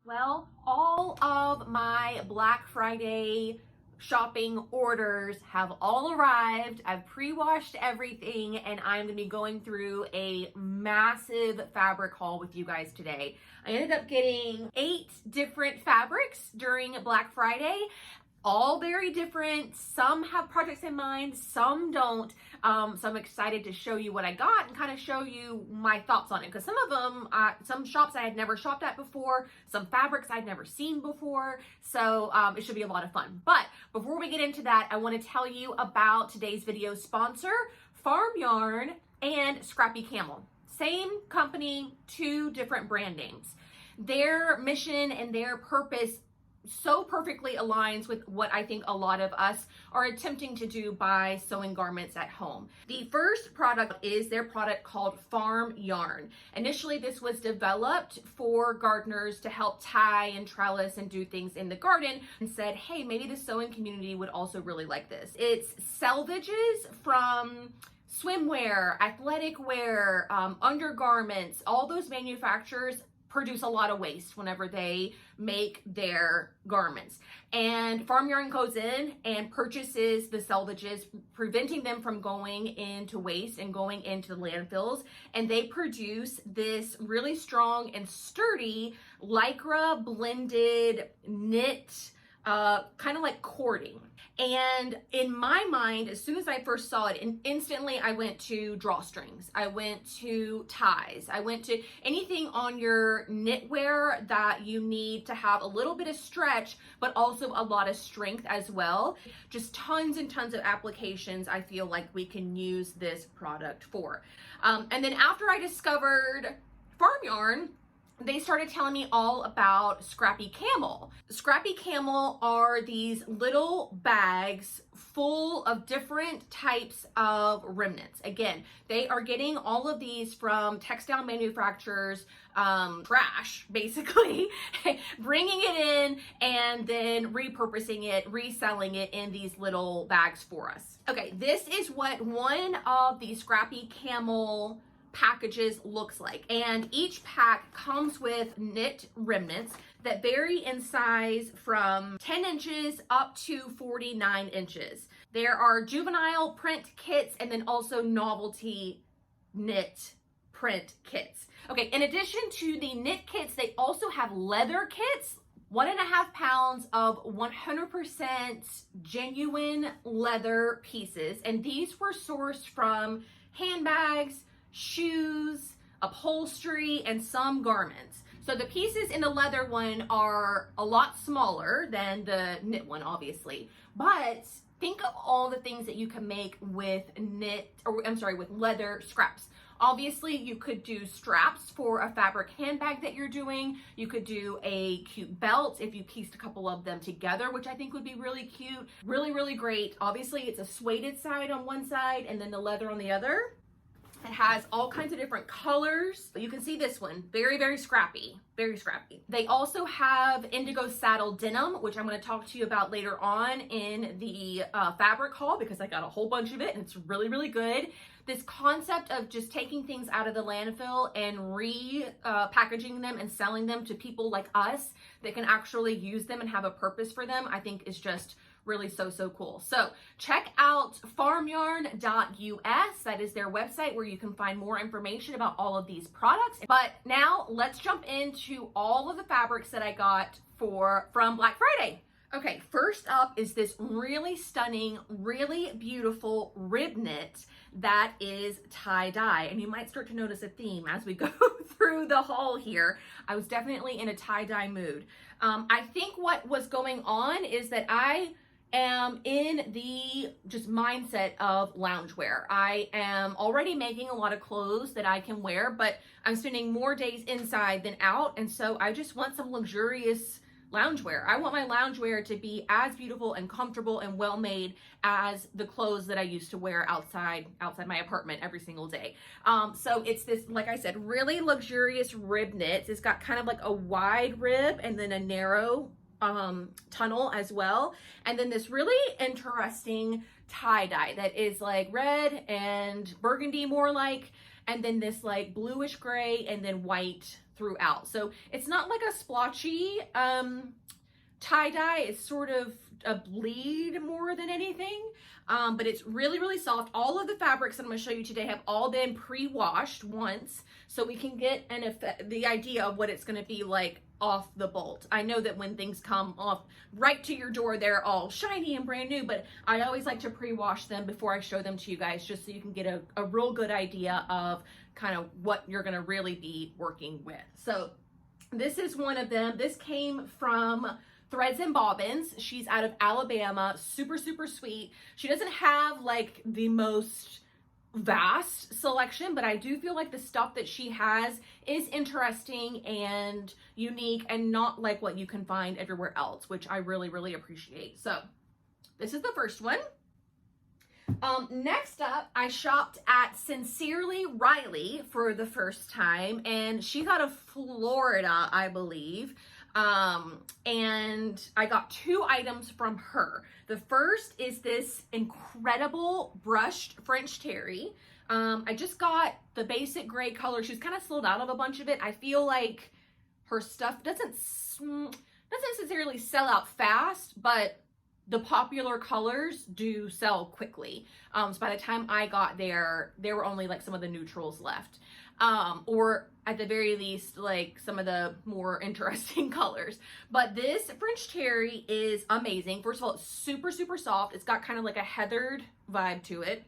Well, all of my Black Friday shopping orders have all arrived. I've pre-washed everything and I'm gonna be going through a massive fabric haul with you guys today. I ended up getting 8 different fabrics during Black Friday. All very different. Some have projects in mind, some don't. So I'm excited to show you what I got and kind of show you my thoughts on it. Because some of them, some shops I had never shopped at before, some fabrics I'd never seen before. So it should be a lot of fun. But before we get into that, I want to tell you about today's video sponsor, Farm Yarn and Scrappy Camel. Same company, 2 different brand names. Their mission and their purpose so perfectly aligns with what I think a lot of us are attempting to do by sewing garments at home. The first product is their product called Farm Yarn. Initially, this was developed for gardeners to help tie and trellis and do things in the garden, and said, hey, maybe the sewing community would also really like this. It's selvages from swimwear, athletic wear, undergarments. All those manufacturers produce a lot of waste whenever they make their garments. And Farm Yarn goes in and purchases the selvages, preventing them from going into waste and going into the landfills. And they produce this really strong and sturdy lycra blended knit, kind of like cording. And in my mind, as soon as I first saw it, instantly I went to drawstrings. I went to ties. I went to anything on your knitwear that you need to have a little bit of stretch, but also a lot of strength as well. Just tons and tons of applications I feel like we can use this product for. And then after I discovered Farm Yarn, they started telling me all about Scrappy Camel. Scrappy Camel are these little bags full of different types of remnants. Again, they are getting all of these from textile manufacturers, trash, basically, bringing it in and then repurposing it, reselling it in these little bags for us. Okay, this is what one of the Scrappy Camel packages looks like, and each pack comes with knit remnants that vary in size from 10 inches up to 49 inches. There are juvenile print kits and then also novelty knit print kits. Okay, in addition to the knit kits, they also have leather kits, 1.5 pounds of 100% genuine leather pieces, and these were sourced from handbags, shoes, upholstery, and some garments. So the pieces in the leather one are a lot smaller than the knit one, obviously. But think of all the things that you can make with with leather scraps. Obviously, you could do straps for a fabric handbag that you're doing. You could do a cute belt if you pieced a couple of them together, which I think would be really cute. Really, really great. Obviously, it's a suede side on one side and then the leather on the other. It has all kinds of different colors. You can see this one, very, very scrappy, very scrappy. They also have Indigo Saddle denim, which I'm going to talk to you about later on in the fabric haul, because I got a whole bunch of it and it's really, really good. This concept of just taking things out of the landfill and packaging them and selling them to people like us that can actually use them and have a purpose for them, I think is just really so cool. So check out farmyarn.us. That is their website where you can find more information about all of these products. But now let's jump into all of the fabrics that I got from Black Friday. Okay, first up is this really stunning, really beautiful rib knit that is tie-dye. And you might start to notice a theme as we go through the haul here. I was definitely in a tie-dye mood. I think what was going on is that I am in the just mindset of loungewear. I am already making a lot of clothes that I can wear, but I'm spending more days inside than out. And so I just want some luxurious loungewear. I want my loungewear to be as beautiful and comfortable and well made as the clothes that I used to wear outside my apartment every single day. So it's this, like I said, really luxurious rib knit. It's got kind of like a wide rib and then a narrow tunnel as well, and then this really interesting tie-dye that is like red and burgundy more like, and then this like bluish gray and then white throughout. So it's not like a splotchy tie-dye. It's sort of a bleed more than anything. But it's really, really soft. All of the fabrics that I'm going to show you today have all been pre-washed once, so we can get the idea of what it's going to be like off the bolt. I know that when things come off right to your door, they're all shiny and brand new, but I always like to pre-wash them before I show them to you guys, just so you can get a real good idea of kind of what you're going to really be working with. So this is one of them. This came from N Bobbins. She's out of Alabama. Super, super sweet. She doesn't have like the most vast selection, but I do feel like the stuff that she has is interesting and unique and not like what you can find everywhere else, which I really, really appreciate. So this is the first one. Next up, I shopped at Sincerely Rylee for the first time, and she's out of Florida, I believe. And I got 2 items from her. The first is this incredible brushed French terry. I just got the basic gray color. She's kind of sold out of a bunch of it. I feel like her stuff doesn't necessarily sell out fast, but the popular colors do sell quickly. So by the time I got there were only like some of the neutrals left. Or at the very least, like some of the more interesting colors. But this French terry is amazing. First of all, it's super, super soft. It's got kind of like a heathered vibe to it.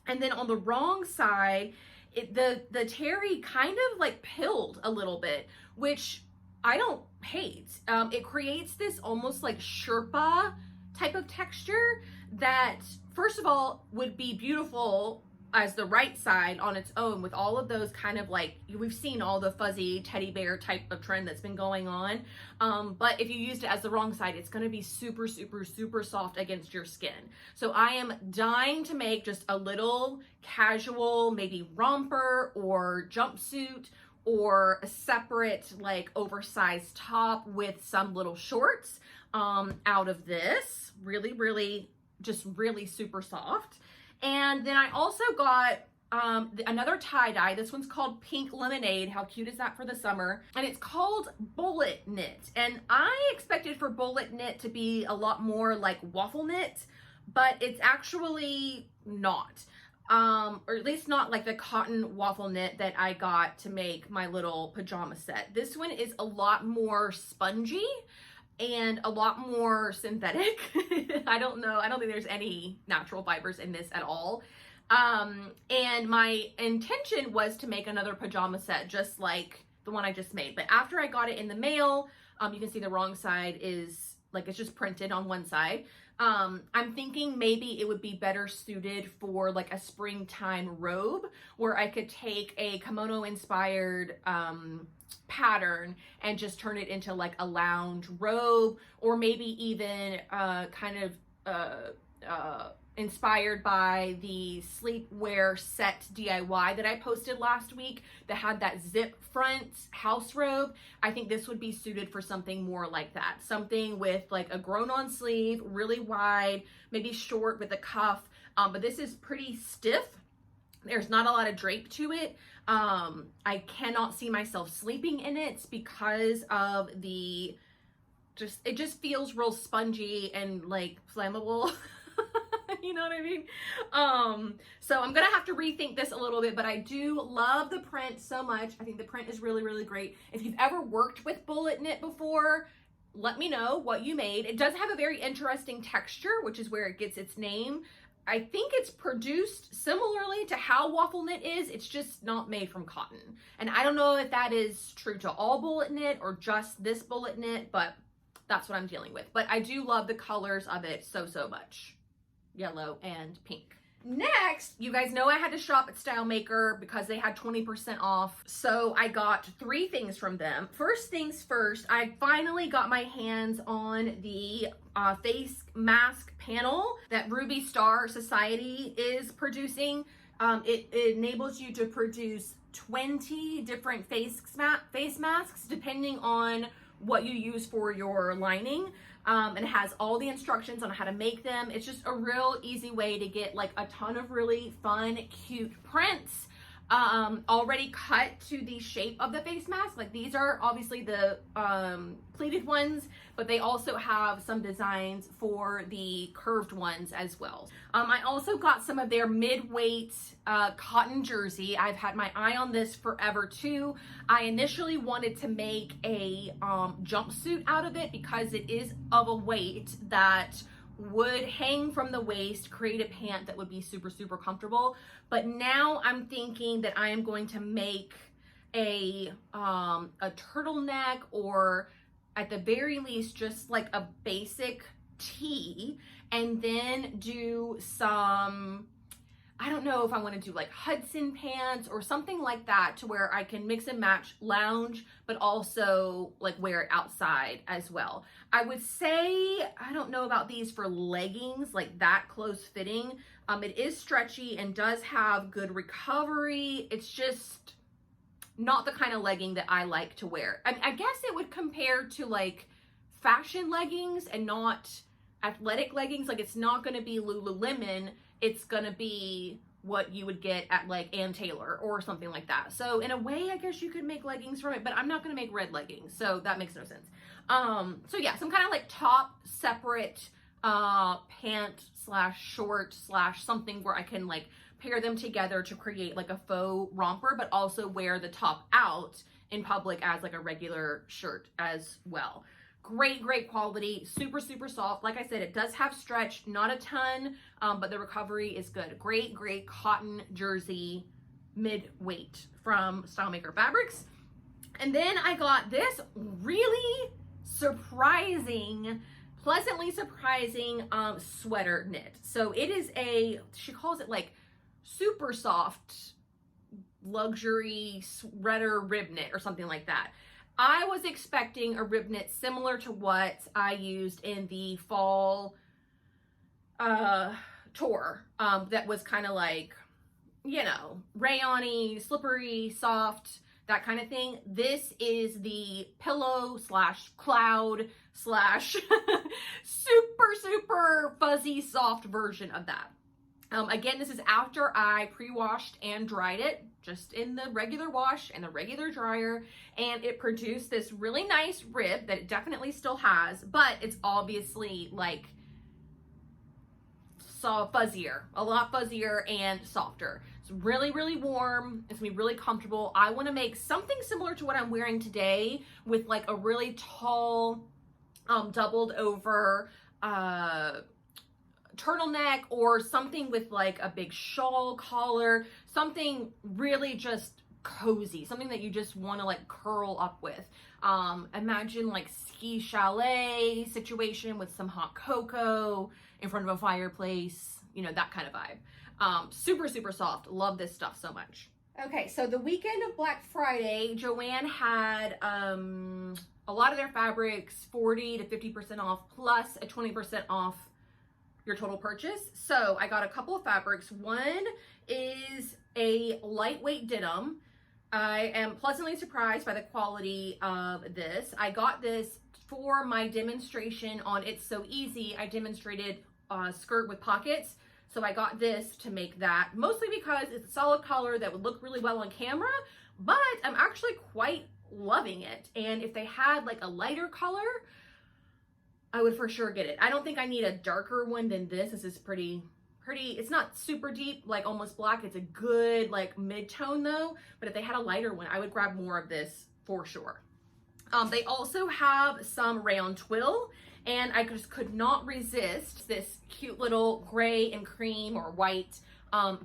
And then on the wrong side, the terry kind of like pilled a little bit, which I don't hate. It creates this almost like Sherpa type of texture that, first of all, would be beautiful as the right side on its own, with all of those kind of like, we've seen all the fuzzy teddy bear type of trend that's been going on. But if you used it as the wrong side, it's going to be super, super, super soft against your skin. So I am dying to make just a little casual, maybe romper or jumpsuit, or a separate like oversized top with some little shorts out of this. Really, really, just really super soft. And then I also got another tie-dye. This one's called Pink Lemonade. How cute is that for the summer? And it's called Bullet Knit. And I expected for Bullet Knit to be a lot more like waffle knit, but it's actually not. Or at least not like the cotton waffle knit that I got to make my little pajama set. This one is a lot more spongy and a lot more synthetic. I don't know. I don't think there's any natural fibers in this at all. And my intention was to make another pajama set just like the one I just made. But after I got it in the mail, you can see the wrong side is like, it's just printed on one side. I'm thinking maybe it would be better suited for like a springtime robe, where I could take a kimono inspired pattern and just turn it into like a lounge robe, or maybe even kind of inspired by the sleepwear set DIY that I posted last week that had that zip front house robe. I think this would be suited for something more like that. Something with like a grown-on sleeve, really wide, maybe short with a cuff. But this is pretty stiff. There's not a lot of drape to it. I cannot see myself sleeping in it because of the it just feels real spongy and like flammable. You know what I mean? So I'm gonna have to rethink this a little bit, but I do love the print so much. I think the print is really, really great. If you've ever worked with bullet knit before, let me know what you made. It does have a very interesting texture, which is where it gets its name. I think it's produced similarly to how waffle knit is. It's just not made from cotton. And I don't know if that is true to all bullet knit or just this bullet knit, but that's what I'm dealing with. But I do love the colors of it so, so much. Yellow and pink. Next, you guys know I had to shop at Style Maker because they had 20% off. So I got 3 things from them. First things first, I finally got my hands on the face mask panel that Ruby Star Society is producing. It enables you to produce 20 different face masks depending on what you use for your lining. And it has all the instructions on how to make them. It's just a real easy way to get like a ton of really fun, cute prints already cut to the shape of the face mask. Like these are obviously the pleated ones, but they also have some designs for the curved ones as well. I also got some of their mid-weight cotton jersey. I've had my eye on this forever too. I initially wanted to make a jumpsuit out of it because it is of a weight that would hang from the waist, create a pant that would be super, super comfortable. But now I'm thinking that I am going to make a turtleneck, or at the very least, just like a basic tee, and then do some, I don't know if I want to do like Hudson pants or something like that, to where I can mix and match lounge, but also like wear it outside as well. I would say, I don't know about these for leggings, like that close fitting. It is stretchy and does have good recovery. It's just not the kind of legging that I like to wear. I guess it would compare to like fashion leggings and not athletic leggings. Like it's not going to be Lululemon. It's going to be what you would get at like Ann Taylor or something like that. So in a way, I guess you could make leggings from it, but I'm not going to make red leggings. So that makes no sense. So yeah, some kind of like top separate pant slash short slash something where I can like pair them together to create like a faux romper, but also wear the top out in public as like a regular shirt as well. Great, great quality, super, super soft. Like I said, it does have stretch, not a ton, but the recovery is good. Great, great cotton jersey, mid-weight from StyleMaker Fabrics. And then I got this really surprising, pleasantly surprising sweater knit. So it is she calls it like super soft luxury sweater rib knit or something like that. I was expecting a rib knit similar to what I used in the fall tour, that was kind of like, you know, rayon-y, slippery, soft, that kind of thing. This is the pillow slash cloud slash super, super fuzzy soft version of that. Again, this is after I pre-washed and dried it, just in the regular wash and the regular dryer, and it produced this really nice rib that it definitely still has, but it's obviously like fuzzier, a lot fuzzier and softer. It's really, really warm. It's gonna be really comfortable. I want to make something similar to what I'm wearing today with like a really tall, doubled over turtleneck, or something with like a big shawl collar, something really just cozy, something that you just want to like curl up with. Imagine like ski chalet situation with some hot cocoa in front of a fireplace, you know, that kind of vibe. Super, super soft. Love this stuff so much. Okay, so the weekend of Black Friday, Joann had a lot of their fabrics 40 to 50% off, plus a 20% off your total purchase. So I got a couple of fabrics. One is a lightweight denim. I am pleasantly surprised by the quality of this. I got this for my demonstration on It's So Easy. I demonstrated a skirt with pockets. So I got this to make that, mostly because it's a solid color that would look really well on camera, but I'm actually quite loving it. And if they had like a lighter color, I would for sure get it. I don't think I need a darker one than this. This is pretty, it's not super deep, like almost black. It's a good like mid-tone though, but if they had a lighter one, I would grab more of this for sure. They also have some rayon twill, and I just could not resist this cute little gray and cream or white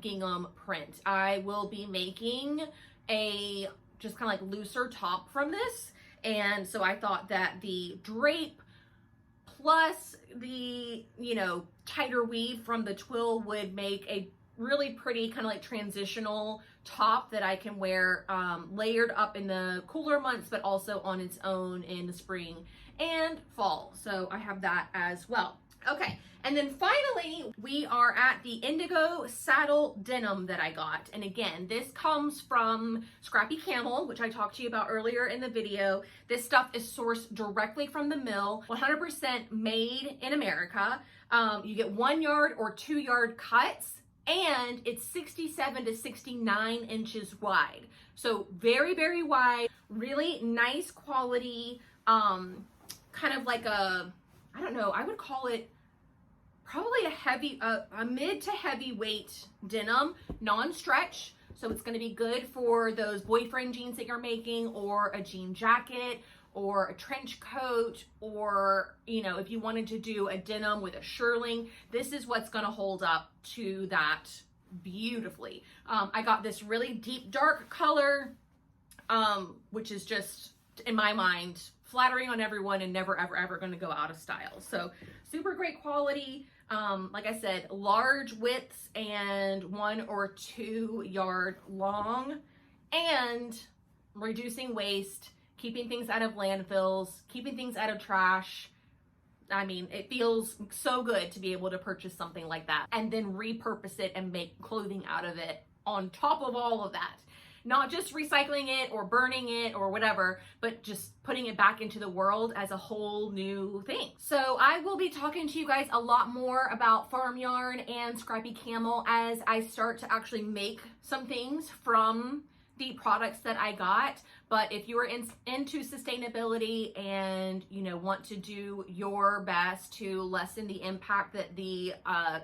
gingham print. I will be making a just kind of like looser top from this, and so I thought that the drape plus the, you know, tighter weave from the twill would make a really pretty kind of like transitional top that I can wear layered up in the cooler months, but also on its own in the spring and fall. So I have that as well. Okay, and then finally, we are at the Indigo Saddle denim that I got. And again, this comes from Scrappy Camel, which I talked to you about earlier in the video. This stuff is sourced directly from the mill, 100% made in America. You get 1 yard or 2 yard cuts, and it's 67 to 69 inches wide. So very, very wide, really nice quality, kind of like a, I don't know, I would call it probably a mid to heavyweight denim, non-stretch. So it's going to be good for those boyfriend jeans that you're making, or a jean jacket, or a trench coat, or, you know, if you wanted to do a denim with a shearling, this is what's going to hold up to that beautifully. I got this really deep dark color, which is just, in my mind, flattering on everyone and never, ever, ever going to go out of style. So super great quality. Like I said, large widths and 1 or 2 yard long, and reducing waste, keeping things out of landfills, keeping things out of trash. I mean, it feels so good to be able to purchase something like that and then repurpose it and make clothing out of it on top of all of that. Not just recycling it or burning it or whatever, but just putting it back into the world as a whole new thing. So I will be talking to you guys a lot more about farm yarn and Scrappy Camel as I start to actually make some things from the products that I got. But if you are into sustainability and, you know, want to do your best to lessen the impact that the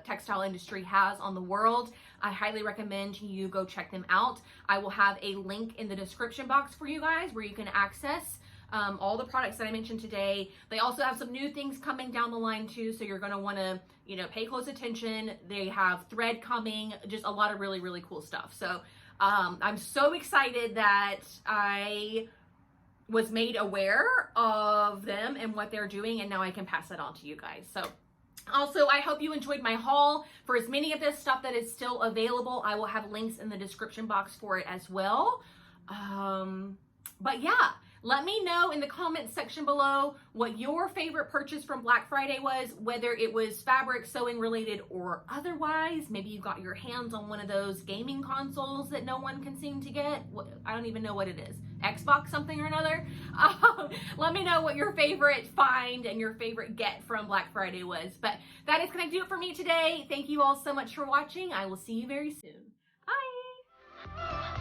textile industry has on the world, I highly recommend you go check them out. I will have a link in the description box for you guys where you can access all the products that I mentioned today. They also have some new things coming down the line too, so you're going to want to, you know, pay close attention. They have thread coming, just a lot of really, really cool stuff. So I'm so excited that I was made aware of them and what they're doing, and now I can pass that on to you guys. So also, I hope you enjoyed my haul. For as many of this stuff that is still available, I will have links in the description box for it as well. But yeah, let me know in the comments section below what your favorite purchase from Black Friday was, whether it was fabric, sewing related, or otherwise. Maybe you got your hands on one of those gaming consoles that no one can seem to get. I don't even know what it is. Xbox something or another. Let me know what your favorite find and your favorite get from Black Friday was. But that is going to do it for me today. Thank you all so much for watching. I will see you very soon. Bye.